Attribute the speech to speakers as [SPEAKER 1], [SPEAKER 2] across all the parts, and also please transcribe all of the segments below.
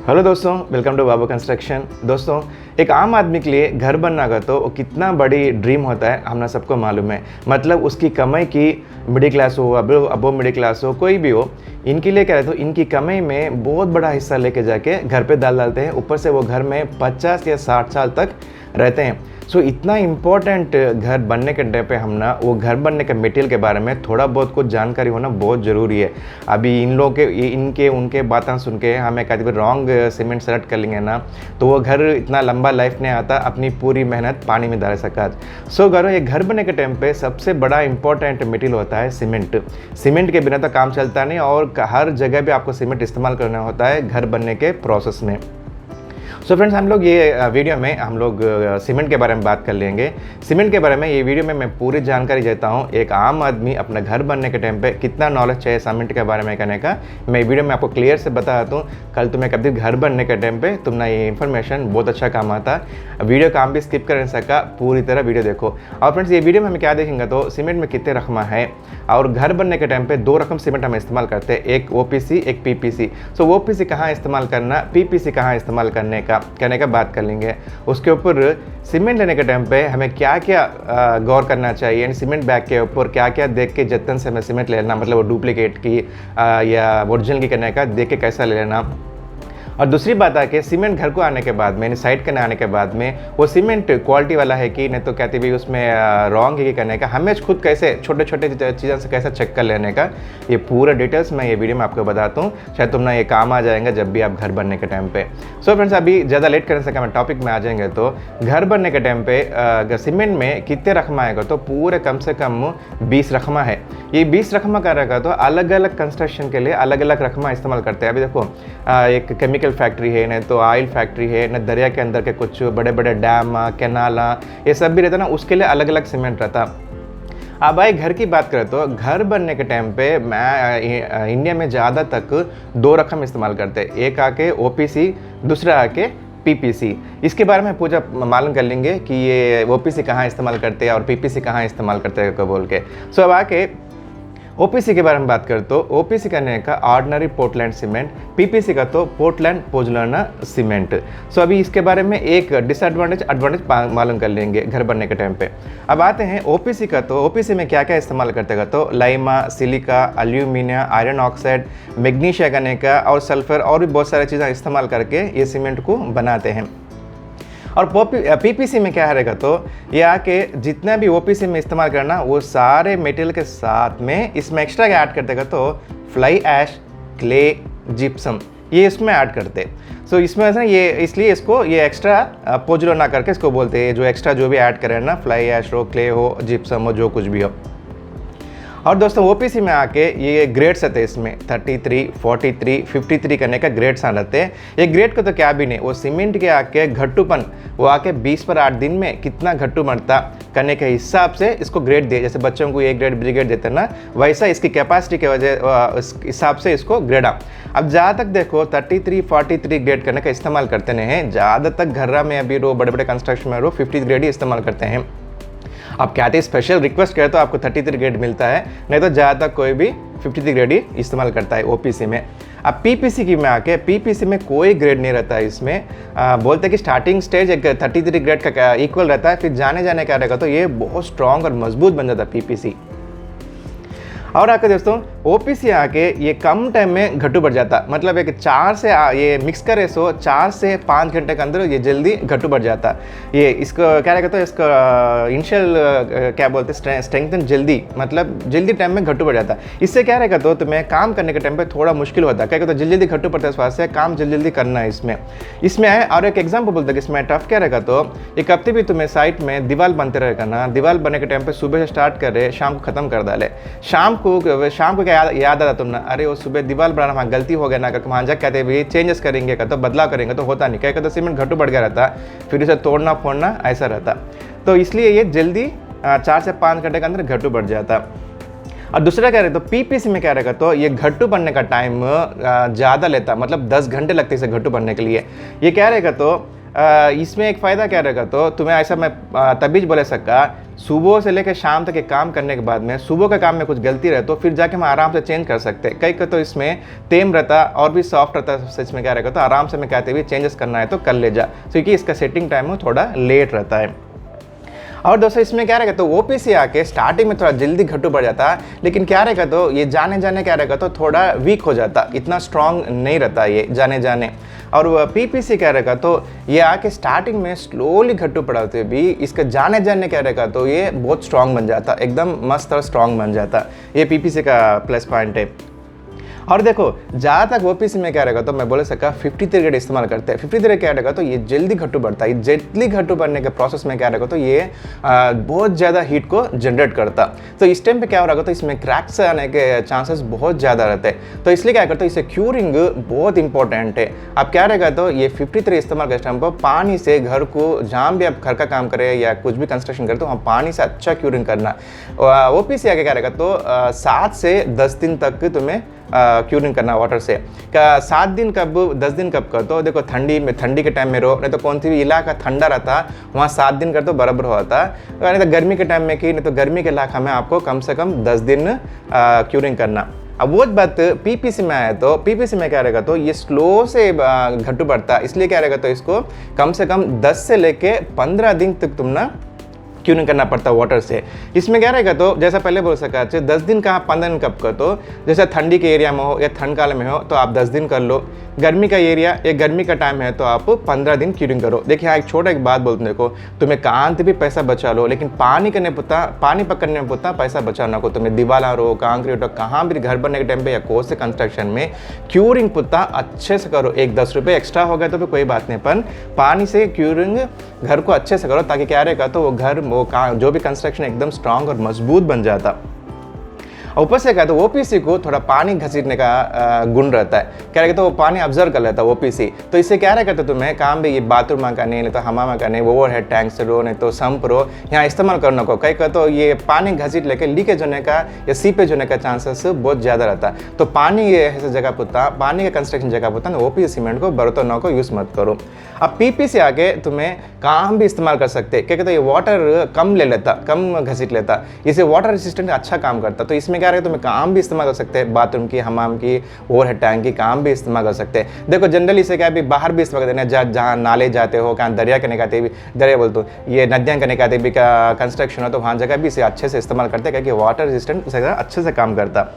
[SPEAKER 1] Hello दोस्तों, welcome to Babu construction. दोस्तों, एक आम आदमी के लिए घर बनना का तो कितना बड़ी ड्रीम होता है हम सबको मालूम है। मतलब उसकी कमाई की मिडिल क्लास हो, अबो मिडिल क्लास हो, कोई भी हो, इनके लिए क्या रहता है, इनकी कमाई में बहुत बड़ा हिस्सा लेके जाके घर पे डालते हैं। ऊपर से वो घर में 50 या 60 साल तक रहते हैं। सो इतना इम्पोर्टेंट घर बनने के टाइम पे हम ना वो घर बनने के मटेरियल के बारे में थोड़ा बहुत कुछ जानकारी होना बहुत ज़रूरी है। अभी इन लोगों के इनके उनके बातें सुन के हमें कभी रॉन्ग सीमेंट सेलेक्ट कर लेंगे ना, तो वो घर इतना लंबा लाइफ नहीं आता, अपनी पूरी मेहनत पानी में डाल सका। सो घरों ये घर बनने के टाइम पे सबसे बड़ा इंपॉर्टेंट मटेरियल होता है सीमेंट। सीमेंट के बिना तो काम चलता नहीं और हर जगह भी आपको सीमेंट इस्तेमाल करना होता है घर बनने के प्रोसेस में। सो फ्रेंड्स, हम लोग ये वीडियो में हम लोग सीमेंट के बारे में बात कर लेंगे। सीमेंट के बारे में ये वीडियो में मैं पूरी जानकारी देता हूँ। एक आम आदमी अपना घर बनने के टाइम पे कितना नॉलेज चाहिए सीमेंट के बारे में करने का, मैं वीडियो में आपको क्लियर से बताता हूँ। कल तुम्हें कभी घर बनने के टाइम पे तुमने ये इन्फॉर्मेशन बहुत अच्छा काम आता। वीडियो काम भी स्किप कर नहीं सका, पूरी तरह वीडियो देखो। और फ्रेंड्स, ये वीडियो में हम क्या देखेंगे तो सीमेंट में कितने रकमा है, और घर बनने के टाइम पे 2 रकम सीमेंट हम इस्तेमाल करते हैं, एक OPC एक PPC। सो OPC कहाँ इस्तेमाल करना, PPC कहाँ इस्तेमाल करने का बात कर लेंगे। उसके ऊपर सीमेंट लेने के टाइम पे हमें क्या क्या गौर करना चाहिए, यानी सीमेंट बैग के ऊपर क्या क्या देख के जतन से हमें सीमेंट लेना, मतलब वो डुप्लीकेट की या ओरिजिनल की करने का देख के कैसा ले लेना। और दूसरी बात है कि सीमेंट घर को आने के बाद में, यानी साइट करने आने के बाद में वो सीमेंट क्वालिटी वाला है कि नहीं, तो कहते भी उसमें रॉन्ग है कि करने का, हमें खुद कैसे छोटे छोटे चीज़ों से कैसे चेक कर लेने का, ये पूरा डिटेल्स मैं ये वीडियो में आपको बताता हूँ। शायद तुम ना ये काम आ जाएगा जब भी आप घर बनने के टाइम पे। सो फ्रेंड्स, अभी ज़्यादा लेट करने से मैं टॉपिक में आ जाएंगे। तो घर बनने के टाइम पे सीमेंट में कितने रकमा आएगा, तो पूरे कम से कम 20 रकमा है। ये 20 रकमा का रहेगा तो अलग अलग कंस्ट्रक्शन के लिए अलग अलग रकमा इस्तेमाल करते हैं। अभी देखो, एक केमिकल फैक्ट्री है, नहीं तो ऑयल फैक्ट्री है, न दरिया के अंदर के कुछ बड़े बड़े डैम कैनाल ये सब भी रहता ना, उसके लिए अलग अलग सीमेंट रहता। अब भाई घर की बात करें तो घर बनने के टाइम पे मैं इंडिया में ज़्यादा तक 2 रकम इस्तेमाल करते हैं, एक आके OPC, दूसरा आके PPC। इसके बारे में पूरा मालूम कर लेंगे कि ये OPC कहाँ इस्तेमाल करते हैं और PPC कहाँ इस्तेमाल करते हैं को बोल के। सो अब आके OPC के बारे में बात करें तो OPC करने का ऑर्डिनरी पोर्टलैंड सीमेंट, PPC का तो पोर्टलैंड पोज़ोलाना सीमेंट। सो अभी इसके बारे में एक एडवांटेज मालूम कर लेंगे घर बनने के टाइम पे। अब आते हैं OPC का। तो OPC में क्या क्या इस्तेमाल करते हैं तो लाइमा, silica, aluminium, iron oxide, magnesia करने का और सल्फर और भी बहुत सारी चीज़ें इस्तेमाल करके ये सीमेंट को बनाते हैं। और PPC में क्या रहेगा तो ये आके जितना भी OPC में इस्तेमाल करना वो सारे मटेरियल के साथ में इसमें एक्स्ट्रा क्या ऐड करते हैं तो फ्लाई ऐश, क्ले, जिप्सम, ये इसमें ऐड करते। सो इसमें ना ये इसलिए इसको ये एक्स्ट्रा पोज़ोलाना करके इसको बोलते हैं, जो एक्स्ट्रा जो भी ऐड करें ना, फ्लाई ऐश हो, क्ले हो, जिप्सम हो, जो कुछ भी हो। और दोस्तों OPC में आके ये ग्रेड्स आते हैं, इसमें 33, 43, 53 करने का ग्रेड्स आते हैं। ये ग्रेड को तो क्या भी नहीं, वो सीमेंट के आके घट्टूपन वो आके 20 पर 8 दिन में कितना घट्टू बनता करने के हिसाब से इसको ग्रेड दे। जैसे बच्चों को A ग्रेड B ग्रेड देते हैं ना, वैसा इसकी कैपेसिटी के वजह इस हिसाब से इसको ग्रेड आ। अब ज़्यादा तक देखो 33, 43 ग्रेड करने का इस्तेमाल करते नहीं हैं। ज़्यादा तक घर्रा में अभी बड़े बड़े कंस्ट्रक्शन में 50 ग्रेड ही इस्तेमाल करते हैं। आप क्या थे स्पेशल रिक्वेस्ट करें तो आपको 33 ग्रेड मिलता है, नहीं तो ज़्यादातर कोई भी 53 ग्रेड ही इस्तेमाल करता है OPC में। अब PPC की में आके PPC में कोई ग्रेड नहीं रहता है। इसमें बोलते हैं कि स्टार्टिंग स्टेज एक 33 ग्रेड का इक्वल रहता है, फिर जाने क्या रहेगा तो ये बहुत स्ट्रॉन्ग और मजबूत बन जाता है PPC। और आके दोस्तों OPC आके ये कम टाइम में घट्टू बढ़ जाता, मतलब एक 4 से ये मिक्स करे सो 4 से 5 घंटे के अंदर ये जल्दी घट्टू बढ़ जाता। ये इसको क्या रहेगा तो इसका इनिशियल क्या बोलते हैं स्ट्रेंथन जल्दी, मतलब जल्दी टाइम में घट्टू बढ़ जाता। इससे क्या रहेगा तो तुम्हें काम करने के टाइम पे थोड़ा मुश्किल होता है, क्या कहते तो जल्दी घट्टू पड़ता है, इस वास्ते काम जल्दी करना है इसमें है। और एक एग्जाम्पल बोलता है कि इसमें टफ क्या रहेगा तो एक हफ्ते भी तुम्हें साइट में दीवार बनते रहेगा ना, दीवार बनने के टाइम पे सुबह से स्टार्ट करे शाम को ख़त्म कर डाले। शाम को क्या याद आता तुम ना, अरे वो सुबह दीवार बनाना वहाँ गलती हो गया ना, वहाँ जा कहते भाई चेंजेस करेंगे का तो बदलाव करेंगे तो होता नहीं, क्या कहते सीमेंट घट्टू बढ़ गया रहता, फिर इसे तोड़ना फोड़ना ऐसा रहता। तो इसलिए ये जल्दी 4 से 5 घंटे के अंदर घट्टू बढ़ जाता। और दूसरा क्या रहता तो PPC में क्या रहेगा तो ये घट्टू बनने का टाइम ज़्यादा लेता, मतलब 10 घंटे लगते इसे घट्टू बनने के लिए। ये क्या रहेगा तो इसमें एक फ़ायदा क्या रहेगा, तो तुम्हें ऐसा मैं तभी बोले सका, सुबह से लेकर शाम तक एक काम करने के बाद में सुबह का काम में कुछ गलती रहे तो फिर जाके हम आराम से चेंज कर सकते हैं। कई का तो इसमें तेम रहता और भी सॉफ्ट रहता है, सच में क्या रहेगा तो आराम से मैं कहते हुए चेंजेस करना है तो कर ले जा, क्योंकि इसका सेटिंग टाइम वो थोड़ा लेट रहता है। और दोस्तों इसमें क्या रहेगा तो ओपीसी आके स्टार्टिंग में थोड़ा जल्दी घट्टू बढ़ जाता है, लेकिन क्या रहेगा तो ये जाने जाने क्या रहेगा तो थोड़ा वीक हो जाता, इतना स्ट्रांग नहीं रहता ये जाने जाने। और पीपीसी क्या रहेगा तो ये आके स्टार्टिंग में स्लोली घट्टू पड़ाते भी इसका जाने जाने क्या रहेगा तो ये बहुत स्ट्रांग बन जाता, एकदम मस्त और स्ट्रांग बन जाता। ये पीपीसी का प्लस पॉइंट है। और देखो जहाँ तक ओपीसी में क्या रहेगा तो मैं बोले सका 53 ग्रेड इस्तेमाल करते हैं। 53 क्या रहेगा तो ये जल्दी घट्टू बढ़ता है, ये जल्दी घट्टू बढ़ने के प्रोसेस में क्या रहेगा तो ये बहुत ज़्यादा हीट को जनरेट करता। तो इस टाइम पे क्या हो रहा तो इसमें क्रैक्स आने के चांसेस बहुत ज़्यादा रहते हैं। तो इसलिए क्या करते हो, इसे क्यूरिंग बहुत इंपॉर्टेंट है। अब क्या रहेगा तो ये 53 इस्तेमाल करते टाइम पर पानी से घर को, जहाँ भी आप घर का काम करें या कुछ भी कंस्ट्रक्शन करते हो वहाँ पानी से अच्छा क्यूरिंग करना। ओपीसी आगे क्या रहेगा तो 7 से 10 दिन तक तुम्हें क्यूरिंग करना वाटर से। 7 दिन कब 10 दिन कब कर तो देखो ठंडी के टाइम में रहो, नहीं तो कौन सी भी इलाका ठंडा रहता वहाँ 7 दिन कर तो बराबर होता, नहीं तो गर्मी के टाइम में की, नहीं तो गर्मी के इलाका में आपको कम से कम 10 दिन क्यूरिंग करना। अब वो बात पीपीसी में आया तो पीपीसी में क्या रहेगा तो ये स्लो से घट्टू बढ़ता, इसलिए क्या रहेगा तो इसको कम से कम 10 से लेके 15 दिन तक तुम ना क्यूरिंग करना पड़ता है वाटर से। इसमें क्या रहेगा तो जैसा पहले बोल सका 10 दिन कहाँ 15 दिन कब कर, तो जैसे ठंडी के एरिया में हो या ठंड काल में हो तो आप 10 दिन कर लो, गर्मी का एरिया या गर्मी का टाइम है तो आप 15 दिन क्यूरिंग करो। देखिए हाँ एक बात बोलते देखो, तुम्हें कांत भी पैसा बचा लो, लेकिन पानी पकड़ने में पुता पैसा बचाना को, तुम्हें दीवाला रो कंक्रीट हो कहाँ भी घर बनने के टाइम पे या कोई से कंस्ट्रक्शन में क्यूरिंग पुता अच्छे से करो। एक 10 रुपये एक्स्ट्रा हो गया तो फिर कोई बात नहीं, पर पानी से क्यूरिंग घर को अच्छे से करो, ताकि क्या रहेगा तो वो घर जो भी कंस्ट्रक्शन एकदम स्ट्रांग और मजबूत बन जाता। ऊपर से क्या तो ओपीसी को थोड़ा पानी घसीटने का गुण रहता है, क्या रहेगा तो वो पानी ऑब्जर्व कर लेता है ओपीसी। तो इससे क्या रहेगा तो तुम्हें काम भी ये बाथरूम में करने, नहीं तो हमाम में करने, ओवर हेड टैंक से रो, नहीं तो संप रो, यहाँ इस्तेमाल करने को कहीं का तो ये पानी घसीट लेके लीकेज होने का या सीपेज होने का चांसेस बहुत ज़्यादा रहता है। तो पानी ये ऐसे जगह पुता, पानी का कंस्ट्रक्शन जगह पुता ना ओपीसी सीमेंट को बर्तनों को यूज़ मत करो। अब पीपीसी आके तुम्हें काम भी इस्तेमाल कर सकते, क्या कहते हैं ये वाटर कम ले लेता, कम घसीट लेता, इसे वाटर रेसिस्टेंट अच्छा काम करता। तो इसमें क्या रहेगा तुम्हें काम भी इस्तेमाल कर सकते हैं, बाथरूम की, हमाम की, ओवरहेड टैंक की काम भी इस्तेमाल कर सकते हैं। देखो जनरली इसे क्या भी बाहर भी इस्तेमाल करते हैं, जहाँ नाले जाते हो, कहाँ दरिया के निकाते भी, दरिया बोलते हो ये नदियाँ के निकाते भी का कंस्ट्रक्शन हो तो वहाँ जगह भी इसे अच्छे से इस्तेमाल करते हैं, क्योंकि वाटर रेजिस्टेंट अच्छे से काम करता।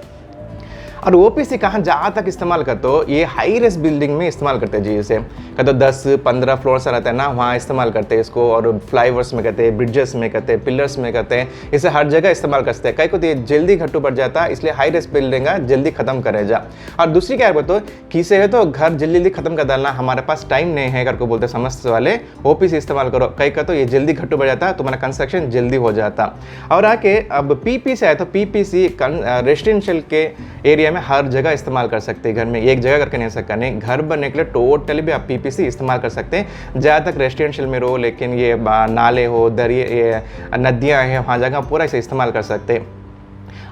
[SPEAKER 1] और ओपीसी कहाँ जहाँ तक इस्तेमाल करते हो, ये हाई रेस बिल्डिंग में इस्तेमाल करते हैं जी, इसे कहते 10-15 फ्लोर से रहता है ना वहाँ इस्तेमाल करते हैं इसको, और फ्लाईओवर्स में कहते हैं, ब्रिजेस में कहते हैं, पिलर्स में कहते हैं, इसे हर जगह इस्तेमाल कर सकते हैं। कहीं को तो ये जल्दी घट्टू बढ़ जाता है, इसलिए हाई रेस बिल्डिंग जल्दी खत्म करे जा। और दूसरी क्या बताओ किसे है तो घर जल्दी जल्दी खत्म कर डालना, हमारे पास टाइम नहीं है, घर को बोलते समस्त वाले ओपीसी इस्तेमाल करो, कहीं का तो ये जल्दी घट्टू बढ़ जाता, तुम्हारा कंस्ट्रक्शन जल्दी हो जाता। और आके अब पीपीसी आए तो पीपीसी रेजिडेंशियल के एरिया में हर जगह इस्तेमाल कर सकते हैं, घर में एक जगह करके नहीं सकता, नहीं घर बनने के लिए टोटली भी आप पीपीसी इस्तेमाल कर सकते हैं। जहाँ तक रेजिडेंशियल में रहो, लेकिन ये नाले हो, दरिया, नदियाँ हैं, वहाँ जगह पूरा इसे इस्तेमाल कर सकते हैं।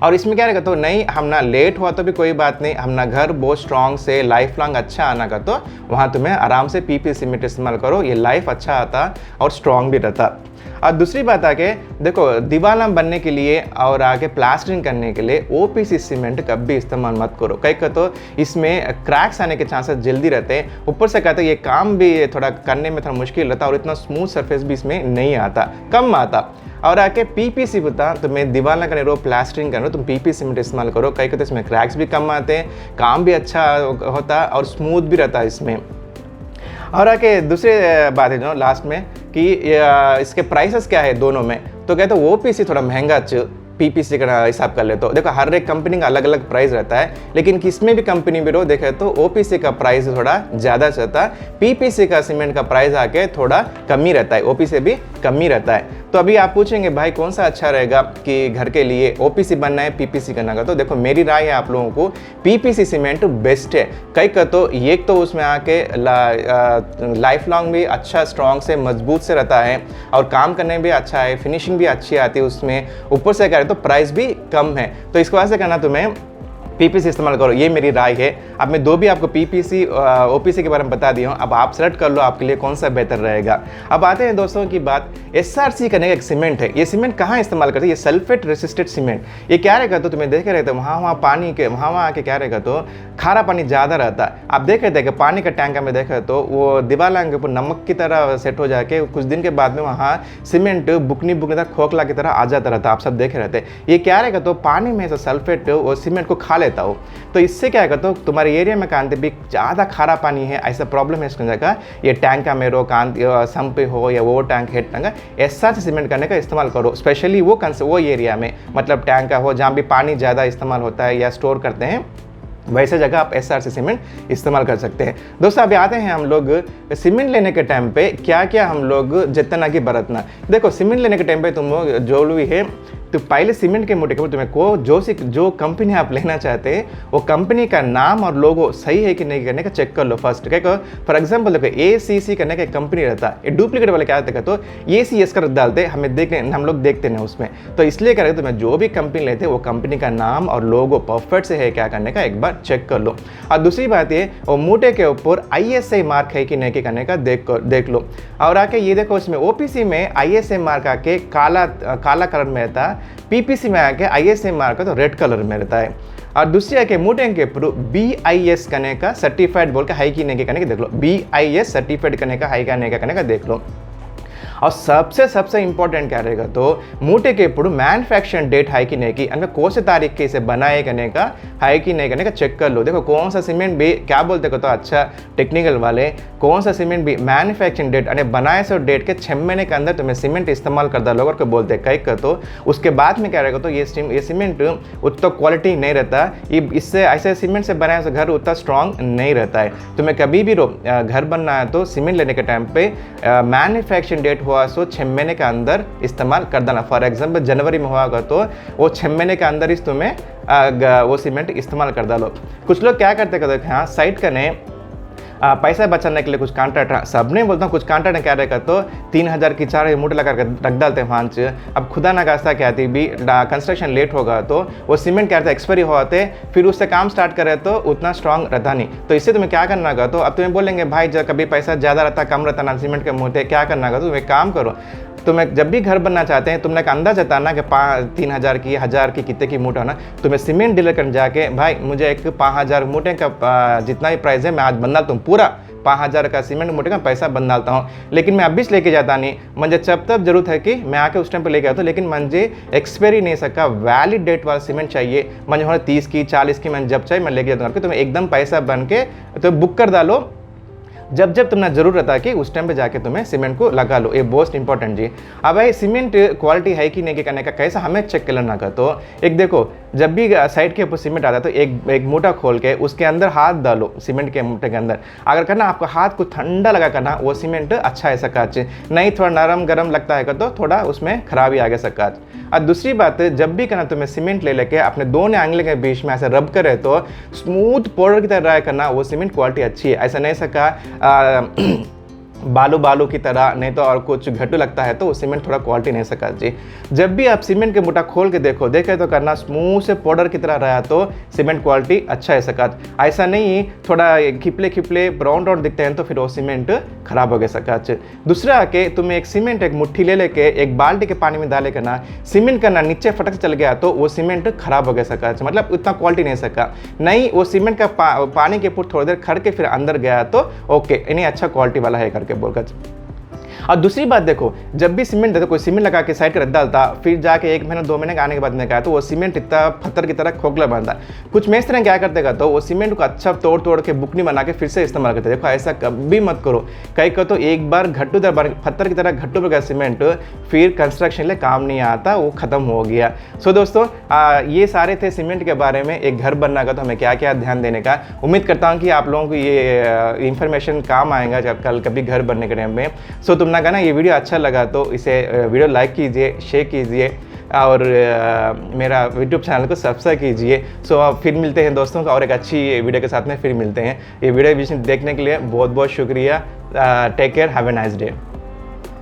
[SPEAKER 1] और इसमें क्या रहेगा तो नहीं हम ना लेट हुआ तो भी कोई बात नहीं, हम ना घर बहुत स्ट्रॉन्ग से लाइफ लॉन्ग अच्छा आना का तो वहाँ तुम्हें आराम से पीपीसी सीमेंट इस्तेमाल करो, ये लाइफ अच्छा आता और स्ट्रॉन्ग भी रहता। और दूसरी बात आके देखो दीवार बनने के लिए और आगे प्लास्टरिंग करने के लिए ओपीसी सीमेंट कभी भी इस्तेमाल मत करो, कहीं का तो इसमें क्रैक्स आने के चांसेस जल्दी रहते हैं। ऊपर से कहते हैं ये काम भी थोड़ा करने में थोड़ा मुश्किल रहता और इतना स्मूथ सरफेस भी इसमें नहीं आता, कम आता। और आके पीपीसी बता तुम्हें दीवार करने रो, प्लास्टरिंग करने तुम पीपीसी सीमेंट इस्तेमाल करो, कहीं का तो इसमें क्रैक्स भी कम आते हैं, काम भी अच्छा होता और स्मूथ भी रहता है इसमें। और आके दूसरी बात है जो लास्ट में कि इसके प्राइसेस क्या है दोनों में, तो कहते हैं ओपीसी थोड़ा महंगा पीपीसी का हिसाब कर ले तो देखो हर एक कंपनी का अलग अलग प्राइस रहता है, लेकिन किसमें भी कंपनी में रो देखे तो ओपीसी का प्राइस थोड़ा ज़्यादा रहता है, पीपीसी का सीमेंट का प्राइस आके थोड़ा कम ही रहता है, ओपीसी भी कम ही रहता है। तो अभी आप पूछेंगे भाई कौन सा अच्छा रहेगा कि घर के लिए ओपीसी बनना है पीपीसी करना का, तो देखो मेरी राय है आप लोगों को पीपीसी सीमेंट बेस्ट है। कई का तो एक तो उसमें आके लाइफ लॉन्ग भी अच्छा स्ट्रॉन्ग से मजबूत से रहता है और काम करने में भी अच्छा है, फिनिशिंग भी अच्छी आती है उसमें, ऊपर से तो प्राइस भी कम है। तो इसको ऐसे करना तुम्हें पीपीसी इस्तेमाल करो, ये मेरी राय है। अब मैं दो भी आपको पीपीसी ओपीसी के बारे में बता दिया हूँ, अब आप सेलेक्ट कर लो आपके लिए कौन सा बेहतर रहेगा। अब आते हैं दोस्तों की बात, एसआरसी करने का एक सीमेंट है। ये सीमेंट कहाँ इस्तेमाल करते हैं? ये सल्फेट रेसिस्टेंट सीमेंट। ये क्या रहेगा तो तुम्हें देखे रहते हो वहाँ पानी के वहाँ आके क्या रहेगा तो खारा पानी ज़्यादा रहता है। आप देख रहे थे कि पानी का टैंक में देखा तो वो दीवार के ऊपर नमक की तरह सेट हो जाके कुछ दिन के बाद में वहाँ सीमेंट बुकनी बुकनी तरह खोखला की तरह आ जाता रहता। आप सब देखे रहते। ये क्या रहेगा तो पानी में से सल्फेट वो सीमेंट को खा लेता हो, तो इससे क्या है तो तुम्हारे एरिया में कांति भी ज़्यादा खारा पानी है, ऐसा प्रॉब्लम है इसके जगह ये टैंक में रो कांति सम पे हो या वो tank head tank SRC cement करने का इस्तेमाल करो, स्पेशली वो एरिया में मतलब टैंक का हो जहाँ भी पानी ज़्यादा इस्तेमाल होता है या स्टोर करते हैं, वैसे जगह आप एसआरसी सीमेंट इस्तेमाल कर सकते हैं। दोस्तों अभी आते हैं हम लोग सीमेंट लेने के टाइम पे क्या क्या हम लोग जितना कि बरतना। देखो सीमेंट लेने के टाइम पे तुम जो भी है तो पहले सीमेंट के मोटे के तुम्हें को जो कंपनी आप लेना चाहते हैं वो कंपनी का नाम और लोगो सही है कि नहीं करने का चेक कर लो फर्स्ट। क्या फॉर एग्जांपल देखो ACC करने का एक कंपनी रहता है, ये डुप्लीकेट वाले क्या रहता है तो ACS कर डालते हम लोग देखते हैं उसमें, तो इसलिए क्या रहता है तुम्हें जो भी कंपनी लेते वो कंपनी का नाम और लोगो परफेक्ट से है क्या करने का एक बार चेक कर लो। और दूसरी बात ये वो मोटे के ऊपर ISI मार्क है कि नहीं करने का देख लो। और आके ये देखो इसमें OPC में ISI मार्क आके काला कलर में रहता, PPC में आके ISI मार्क तो रेड कलर में रहता है। और दूसरी आके मोटे के ऊपर BIS करने का सर्टिफाइड बोल के हाई की नहीं करने का देख लो, BIS सर्टिफाइड करने का हाई का नहीं करने का देख लो। और सबसे इंपॉर्टेंट क्या रहेगा तो मूटे के ఇప్పుడు मैन्युफैक्चरिंग डेट है कि नहीं की अनमें कौन से तारीख के इसे बनाए करने का है कि नहीं करने का चेक कर लो। देखो कौन सा सीमेंट भी क्या बोलते हो तो अच्छा टेक्निकल वाले कौन सा सीमेंट भी मैन्युफैक्चरिंग डेट अने बनाए से डेट के 6 महीने के अंदर तुम्हें सीमेंट इस्तेमाल कर लोग और बोलते हैं कई कर तो उसके बाद में क्या रहेगा तो ये सीमेंट उतना क्वालिटी नहीं रहता, इससे ऐसे सीमेंट से बनाया से घर उतना स्ट्रॉन्ग नहीं रहता है। तुम्हें कभी भी घर बनना है तो सीमेंट लेने के टाइम पे मैन्युफैक्चरिंग डेट हुआ सो 6 महीने के अंदर इस्तेमाल कर देना। फॉर एग्जांपल जनवरी में हुआ तो वो 6 महीने के अंदर ही तुम्हें वो सीमेंट इस्तेमाल कर डालो। कुछ लोग क्या करते हैं हाँ साइट करने पैसा बचाने के लिए कुछ कॉन्ट्रैक्ट सब नहीं बोलता हूँ, कुछ कॉन्ट्रैक्ट क्या रहेगा तो 3000 की 4 मूटे लगा कर रख डालते हैं वहाँ से। अब खुदा ना खास्ता क्या थी भी कंस्ट्रक्शन लेट होगा तो वो सीमेंट क्या रहता है एक्सपायरी होते फिर उससे काम स्टार्ट करे तो उतना स्ट्रॉन्ग रहता नहीं। तो इससे तुम्हें क्या करना होगा तो अब तुम्हें बोलेंगे भाई जब कभी पैसा ज़्यादा रहता कम रहता ना सीमेंट के मूटे क्या करना होगा तो तुम्हें काम करो, तुम्हें जब भी घर बनना चाहते हैं तुमने एक अंदाजा जताना कि 3000 की 1000 की कितने की मूट होना, तुम्हें सीमेंट डीलर कर जाके भाई मुझे एक 5000 मूटे का जितना भी प्राइस है मैं आज बन डालता हूँ, पूरा 5000 का सीमेंट मूटे का पैसा बन डालता हूँ। लेकिन मैं अभी से लेके जाता नहीं, मुझे जब तक जरूरत है कि मैं आके उस टाइम पे लेके आता हूँ, लेकिन मुझे एक्सपायरी नहीं सका वैलिड डेट वाला सीमेंट चाहिए, मुझे 30 की 40 की मैं जब चाहिए मैं लेके जाता हूँ। तुम्हें एकदम पैसा बन के तो बुक कर डालो जब तुम्हें जरूरत रहता है कि उस टाइम पे जाके तुम्हें सीमेंट को लगा लो, ये मोस्ट इंपॉर्टेंट जी। अब भाई सीमेंट क्वालिटी है कि नहीं करने का कैसा हमें चेक करना का तो एक देखो जब भी साइड के ऊपर सीमेंट आता है तो एक मोटा खोल के उसके अंदर हाथ डालो सीमेंट के मोटे के अंदर। अगर करना आपको हाथ को ठंडा लगा करना वो सीमेंट अच्छा है सकाच, नहीं थोड़ा नरम गरम लगता है तो थोड़ा उसमें खराबी आ गया सकाच। और दूसरी बात जब भी करना तुम्हें सीमेंट ले लेके अपने दोनों एंगल के बीच में ऐसे रब करे तो स्मूथ पाउडर की तरह करना, वो सीमेंट क्वालिटी अच्छी है। ऐसा नहीं सका बालू की तरह नहीं तो और कुछ घटू लगता है तो वो सीमेंट थोड़ा क्वालिटी नहीं सका जी। जब भी आप सीमेंट के मोटा खोल के देखे तो करना स्मूथ से पाउडर की तरह रहा तो सीमेंट क्वालिटी अच्छा है सका। ऐसा नहीं थोड़ा खिपले ब्राउन दिखते हैं तो फिर वो सीमेंट खराब हो गया सका। दूसरा आके तुम्हें एक सीमेंट एक मुट्ठी ले लेके एक बाल्टी के पानी में डाले करना, सीमेंट करना नीचे फटक से चल गया तो वो सीमेंट खराब हो गया सका, मतलब उतना क्वालिटी नहीं सका। नहीं वो सीमेंट का पानी के ऊपर थोड़ी देर खड़ के फिर अंदर गया तो ओके इन्हें अच्छा क्वालिटी वाला है करके बोलकर। और दूसरी बात देखो जब भी सीमेंट देते कोई सीमेंट लगा के साइड कर रख डालता फिर जाके 1 महीना 2 महीने का आने के बाद में कहा तो वो सीमेंट इतना पत्थर की तरह खोखला बनता। कुछ मेस्त्री क्या करते तो वो सीमेंट को अच्छा तोड़ के बुकनी बना के फिर से इस्तेमाल करते। देखो ऐसा कभी मत करो, कहीं को तो एक बार घट्टू पत्थर की तरह घट्टू पर गया सीमेंट फिर कंस्ट्रक्शन लिए काम नहीं आता, वो खत्म हो गया। सो दोस्तों ये सारे थे सीमेंट के बारे में एक घर बनना का तो हमें क्या क्या ध्यान देने का। उम्मीद करता हूँ कि आप लोगों को ये इंफॉर्मेशन काम आएगा जब कल कभी घर बनने के टाइम में। सो तुम ना कहना ये वीडियो अच्छा लगा तो इसे वीडियो लाइक कीजिए, शेयर कीजिए और मेरा यूट्यूब चैनल को सब्सक्राइब कीजिए। सो अब फिर मिलते हैं दोस्तों और एक अच्छी वीडियो के साथ में फिर मिलते हैं। ये वीडियो देखने के लिए बहुत बहुत शुक्रिया। Take care, have a nice day.